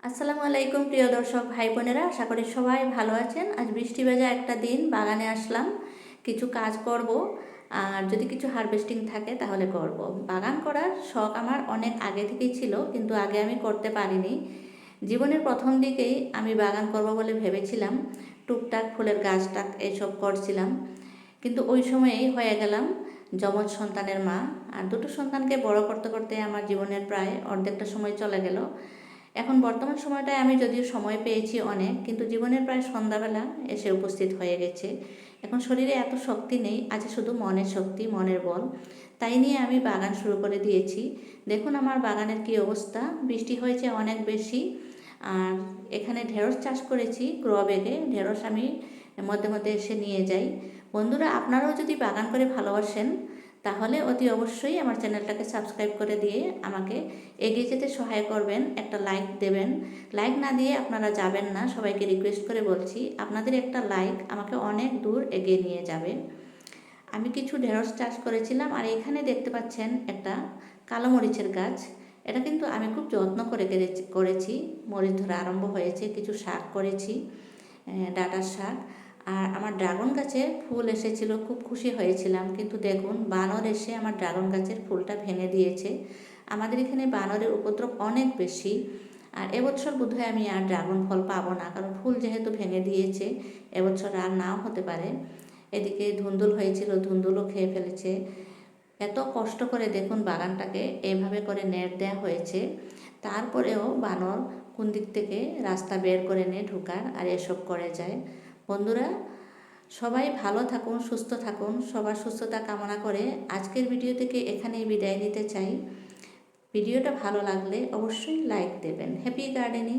আসসালামু আলাইকুম প্রিয় দর্শক ভাই বোনেরা, আশা করি সবাই ভালো আছেন। আজ বৃষ্টি ভেজা একটা দিন, বাগানে আসলাম, কিছু কাজ করব। আর যদি কিছু হারভেস্টিং থাকে তাহলে করব। বাগান করার শখ আমার অনেক আগে থেকেই ছিল, কিন্তু আগে আমি করতে পারিনি। জীবনের প্রথম দিকেই আমি বাগান করব বলে ভেবেছিলাম, টুকটাক ফুলের গাছ টাক এইসব করছিলাম, কিন্তু ওই সময়েই হয়ে গেলাম যমজ সন্তানের মা। আর দুটো সন্তানকে বড় করতে করতে আমার জীবনের প্রায় অর্ধেকটা সময় চলে গেল। এখন বর্তমান সময়টায় আমি যদিও সময় পেয়েছি অনেক, কিন্তু জীবনের প্রায় সন্ধ্যাবেলা এসে উপস্থিত হয়ে গেছে। এখন শরীরে এত শক্তি নেই, আছে শুধু মনের শক্তি, মনের বল। তাই নিয়ে আমি বাগান শুরু করে দিয়েছি। দেখুন আমার বাগানের কি অবস্থা। বৃষ্টি হয়েছে অনেক বেশি। আর এখানে ঢেঁড়স চাষ করেছি গ্রো ব্যাগে। ঢেঁড়স আমি মধ্যে মধ্যে এসে নিয়ে যাই। বন্ধুরা, আপনারাও যদি বাগান করে ভালোবাসেন তাহলে অতি অবশ্যই আমার চ্যানেলটাকে সাবস্ক্রাইব করে দিয়ে আমাকে এগিয়ে যেতে সহায় করবেন। একটা লাইক দেবেন। লাইক না দিয়ে আপনারা যাবেন না, সবাইকে রিকোয়েস্ট করে বলছি। আপনাদের একটা লাইক আমাকে অনেক দূর এগিয়ে নিয়ে যাবে। আমি কিছু ঢেঁড়স চাষ করেছিলাম, আর এখানে দেখতে পাচ্ছেন একটা কালো মরিচের গাছ। এটা কিন্তু আমি খুব যত্ন করে করেছি। মরিচ ধরা আরম্ভ হয়েছে, কিছু শাক করেছি, ডাঁটার শাক। আর আমার ড্রাগন গাছে ফুল এসেছিল, খুব খুশি হয়েছিলাম, কিন্তু দেখুন বানর এসে আমার ড্রাগন গাছের ফুলটা ভেঙে দিয়েছে। আমাদের এখানে বানরের উপদ্রব অনেক বেশি। আর এবছর বোধহয় আমি আর ড্রাগন ফল পাবো না, কারণ ফুল যেহেতু ভেঙে দিয়েছে, এবছর আর নাও হতে পারে। এদিকে ধুন্দুল হয়েছিল, ধুন্দুলও খেয়ে ফেলেছে। এত কষ্ট করে দেখুন বাগানটাকে এইভাবে করে নেট দেওয়া হয়েছে, তারপরেও বানর কোন দিক থেকে রাস্তা বের করে নিয়ে ঢুকার আর এসব করে যায়। বন্ধুরা, সবাই ভালো থাকুন, সুস্থ থাকুন, সবার সুস্থতা কামনা করে আজকের ভিডিও থেকে এখানেই বিদায় নিতে চাই। ভিডিওটা ভালো লাগলে অবশ্যই লাইক দেবেন। Happy gardening.